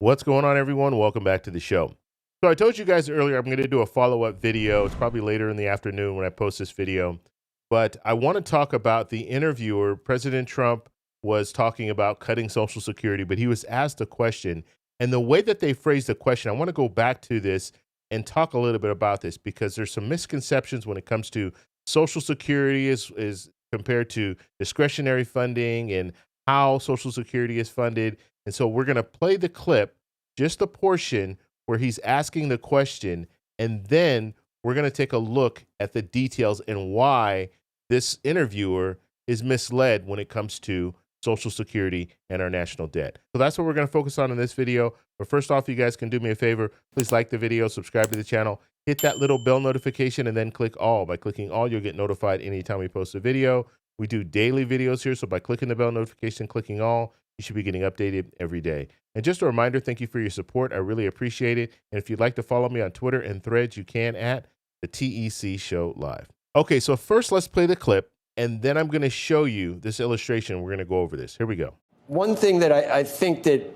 What's going on, everyone? Welcome back to the show. So I told you guys earlier I'm going to do a follow-up video. It's probably later in the afternoon when I post this video. But I want to talk about the interviewer. President Trump was talking about cutting Social Security, but he was asked a question. And the way that they phrased the question, I want to go back to this and talk a little bit about this because there's some misconceptions when it comes to Social Security is compared to discretionary funding and how Social Security is funded. And so we're going to play the clip, just the portion where he's asking the question, and then we're going to take a look at the details and why this interviewer is misled when it comes to Social Security and our national debt. So that's what we're going to focus on in this video. But first off, you guys can do me a favor. Please like the video, subscribe to the channel, hit that little bell notification, and then click all. By clicking all, you'll get notified anytime we post a video. We do daily videos here, so by clicking the bell notification, clicking all, you should be getting updated every day. And just a reminder, thank you for your support. I really appreciate it. And if you'd like to follow me on Twitter and Threads, you can at the TEC Show Live. Okay, so first let's play the clip, and then I'm going to show you this illustration. We're going to go over this. Here we go. One thing that I think that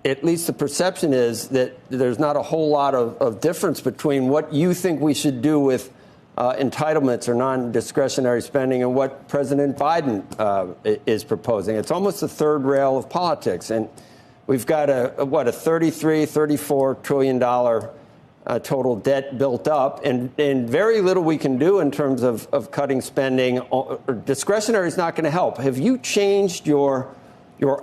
at least the perception is that there's not a whole lot of difference between what you think we should do with entitlements or non-discretionary spending and what President Biden is proposing. It's almost the third rail of politics. And we've got a $34 trillion total debt built up, and very little we can do in terms of cutting spending. Discretionary is not going to help. Have you changed your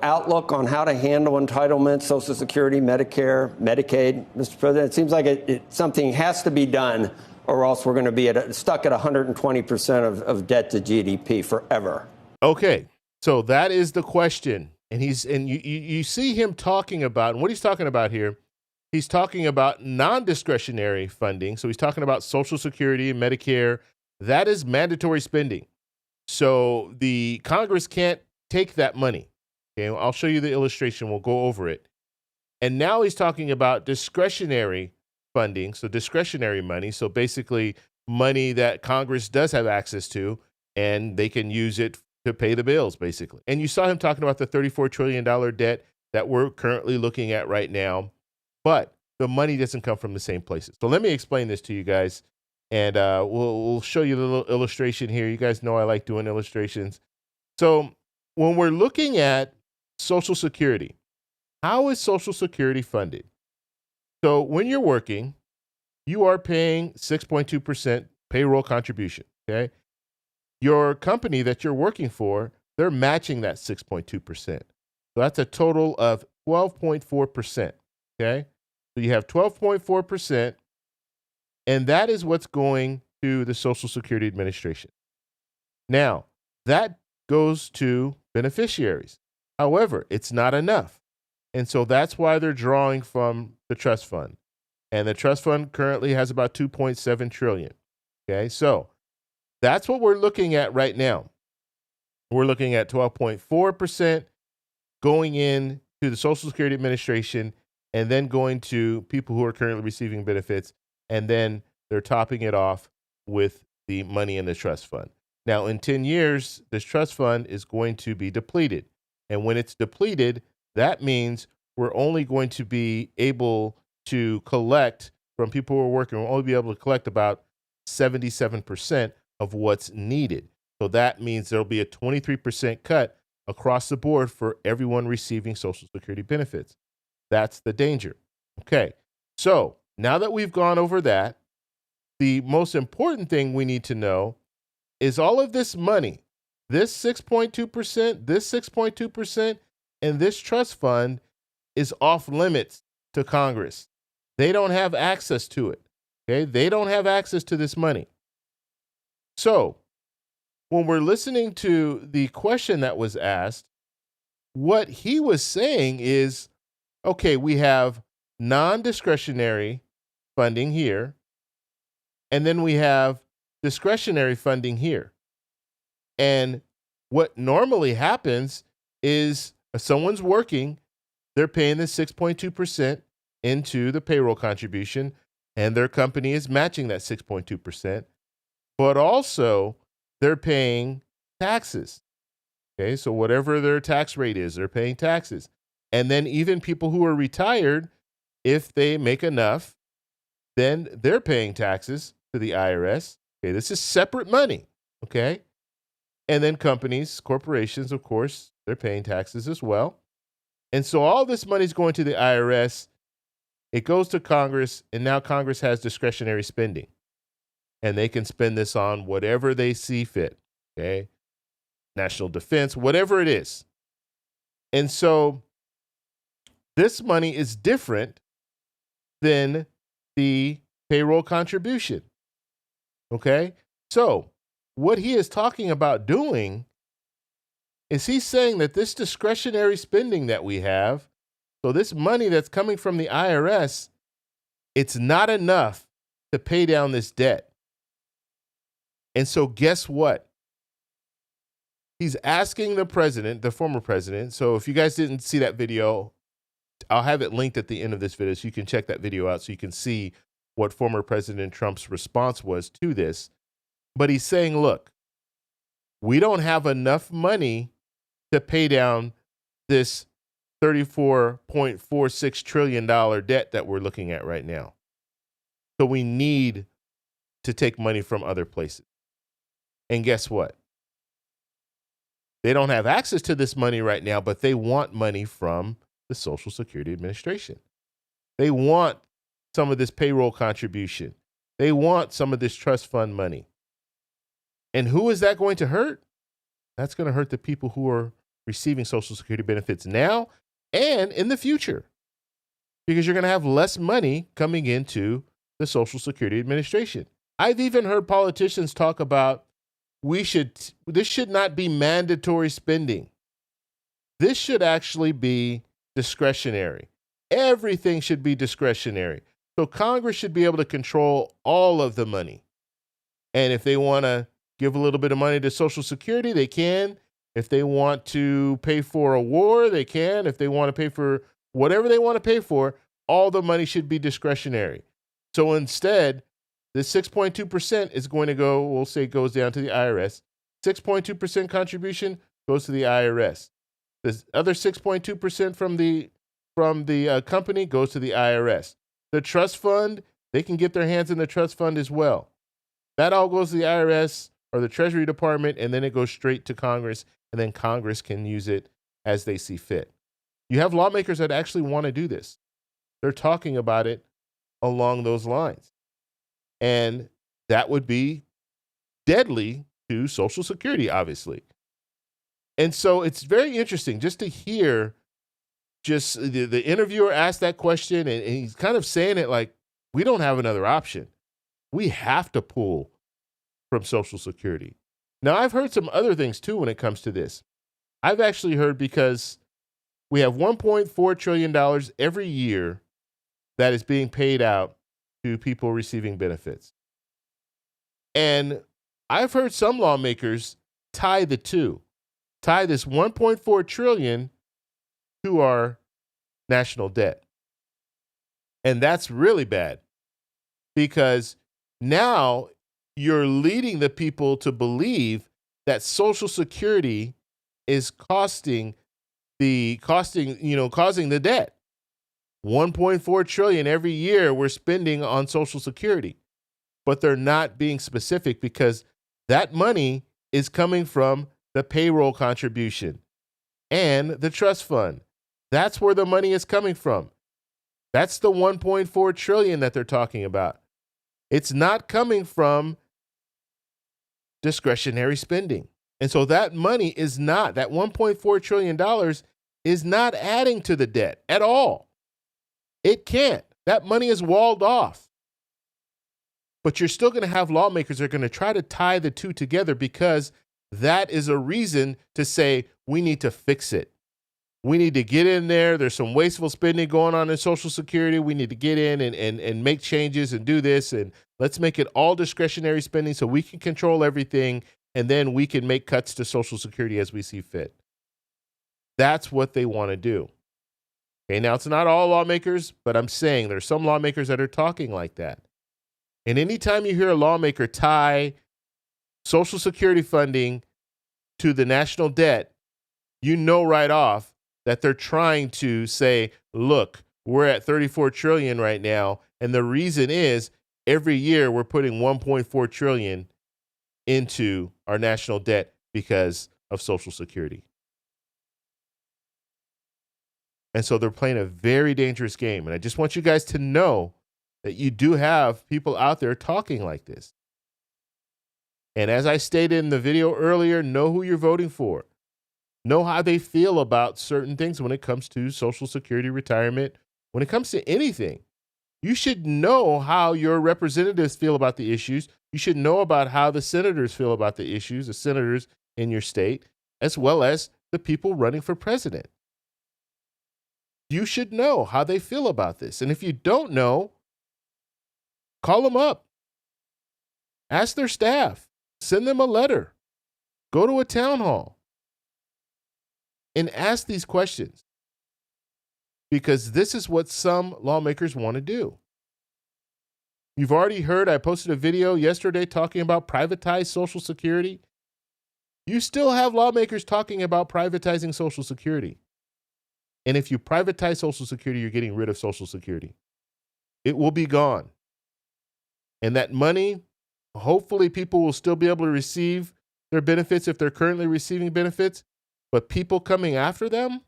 outlook on how to handle entitlements, Social Security, Medicare, Medicaid, Mr. President? It seems like something has to be done, or else we're going to be stuck at 120% of debt to GDP forever. Okay, so that is the question. And you see him talking about, and what he's talking about here, he's talking about non-discretionary funding. So he's talking about Social Security and Medicare. That is mandatory spending. So the Congress can't take that money. Okay, I'll show you the illustration. We'll go over it. And now he's talking about discretionary funding, so discretionary money. So basically money that Congress does have access to, and they can use it to pay the bills, basically. And you saw him talking about the $34 trillion debt that we're currently looking at right now, but the money doesn't come from the same places. So let me explain this to you guys, and we'll show you the little illustration here. You guys know I like doing illustrations. So when we're looking at Social Security, how is Social Security funded? So when you're working, you are paying 6.2% payroll contribution, okay? Your company that you're working for, they're matching that 6.2%. So that's a total of 12.4%, okay? So you have 12.4%, and that is what's going to the Social Security Administration. Now, that goes to beneficiaries. However, it's not enough. And so that's why they're drawing from the trust fund. And the trust fund currently has about 2.7 trillion. Okay, so that's what we're looking at right now. We're looking at 12.4% going in to the Social Security Administration, and then going to people who are currently receiving benefits, and then they're topping it off with the money in the trust fund. Now, in 10 years, this trust fund is going to be depleted. And when it's depleted, that means we're only going to be able to collect from people who are working. We'll only be able to collect about 77% of what's needed. So that means there'll be a 23% cut across the board for everyone receiving Social Security benefits. That's the danger. Okay, so now that we've gone over that, the most important thing we need to know is all of this money, this 6.2%, this 6.2%, and this trust fund is off limits to Congress. They don't have access to it. Okay, they don't have access to this money. So when we're listening to the question that was asked, what he was saying is, okay, we have non-discretionary funding here, and then we have discretionary funding here. And what normally happens is if someone's working, they're paying the 6.2% into the payroll contribution, and their company is matching that 6.2%. But also, they're paying taxes. Okay, so whatever their tax rate is, they're paying taxes. And then even people who are retired, if they make enough, then they're paying taxes to the IRS. Okay, this is separate money. Okay. And then companies, corporations, of course, they're paying taxes as well. And so all this money is going to the IRS. It goes to Congress, and now Congress has discretionary spending. And they can spend this on whatever they see fit. Okay. National defense, whatever it is. And so this money is different than the payroll contribution. Okay? So, what he is talking about doing is he's saying that this discretionary spending that we have, so this money that's coming from the IRS, it's not enough to pay down this debt. And so, guess what? He's asking the president, the former president. So, if you guys didn't see that video, I'll have it linked at the end of this video so you can check that video out so you can see what former President Trump's response was to this. But he's saying, look, we don't have enough money to pay down this $34.46 trillion debt that we're looking at right now. So we need to take money from other places. And guess what? They don't have access to this money right now, but they want money from the Social Security Administration. They want some of this payroll contribution. They want some of this trust fund money. And who is that going to hurt? That's going to hurt the people who are receiving Social Security benefits now and in the future, because you're going to have less money coming into the Social Security Administration. I've even heard politicians talk about this should not be mandatory spending. This should actually be discretionary. Everything should be discretionary. So Congress should be able to control all of the money. And if they want to give a little bit of money to Social Security, they can. If they want to pay for a war, they can. If they want to pay for whatever they want to pay for, all the money should be discretionary. So instead, this 6.2% is going to go, we'll say it goes down to the IRS. 6.2% contribution goes to the IRS. The other 6.2% from the company goes to the IRS. The trust fund, they can get their hands in the trust fund as well. That all goes to the IRS or the Treasury Department, and then it goes straight to Congress, and then Congress can use it as they see fit. You have lawmakers that actually want to do this. They're talking about it along those lines. And that would be deadly to Social Security, obviously. And so it's very interesting just to hear just the interviewer ask that question, and he's kind of saying it like, we don't have another option. We have to pull from Social Security. Now, I've heard some other things too when it comes to this. I've actually heard, because we have $1.4 trillion every year that is being paid out to people receiving benefits. And I've heard some lawmakers tie the two, tie this $1.4 trillion to our national debt. And that's really bad, because now you're leading the people to believe that Social Security is causing the debt. 1.4 trillion every year we're spending on Social Security, but they're not being specific, because that money is coming from the payroll contribution and the trust fund. That's where the money is coming from. That's the 1.4 trillion that they're talking about. It's not coming from discretionary spending. And so that money is not, that $1.4 trillion is not adding to the debt at all. It can't. That money is walled off. But you're still going to have lawmakers that are going to try to tie the two together, because that is a reason to say we need to fix it. We need to get in there. There's some wasteful spending going on in Social Security. We need to get in and make changes and do this. And let's make it all discretionary spending so we can control everything. And then we can make cuts to Social Security as we see fit. That's what they want to do. Okay, now it's not all lawmakers, but I'm saying there's some lawmakers that are talking like that. And anytime you hear a lawmaker tie Social Security funding to the national debt, you know right off that they're trying to say, look, we're at 34 trillion right now. And the reason is every year we're putting 1.4 trillion into our national debt because of Social Security. And so they're playing a very dangerous game. And I just want you guys to know that you do have people out there talking like this. And as I stated in the video earlier, know who you're voting for. Know how they feel about certain things when it comes to Social Security, retirement, when it comes to anything. You should know how your representatives feel about the issues. You should know about how the senators feel about the issues, the senators in your state, as well as the people running for president. You should know how they feel about this. And if you don't know, call them up. Ask their staff. Send them a letter. Go to a town hall and ask these questions, because this is what some lawmakers want to do. You've already heard I posted a video yesterday talking about privatized Social Security. You still have lawmakers talking about privatizing Social Security. And if you privatize Social Security, you're getting rid of Social Security. It will be gone. And that money, hopefully people will still be able to receive their benefits if they're currently receiving benefits. But people coming after them,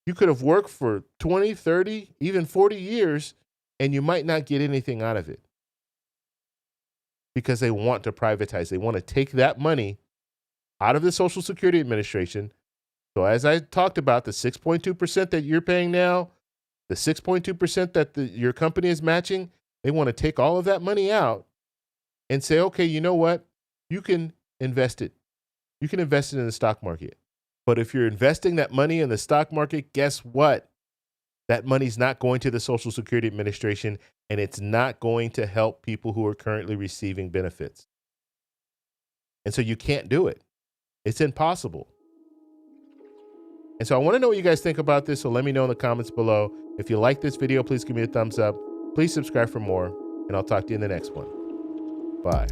you could have worked for 20, 30, even 40 years, and you might not get anything out of it because they want to privatize. They want to take that money out of the Social Security Administration. So as I talked about, the 6.2% that you're paying now, the 6.2% that your company is matching, they want to take all of that money out and say, okay, you know what? You can invest it. You can invest it in the stock market. But if you're investing that money in the stock market, guess what? That money's not going to the Social Security Administration, and it's not going to help people who are currently receiving benefits. And so you can't do it. It's impossible. And so I want to know what you guys think about this, so let me know in the comments below. If you like this video, please give me a thumbs up. Please subscribe for more, and I'll talk to you in the next one. Bye.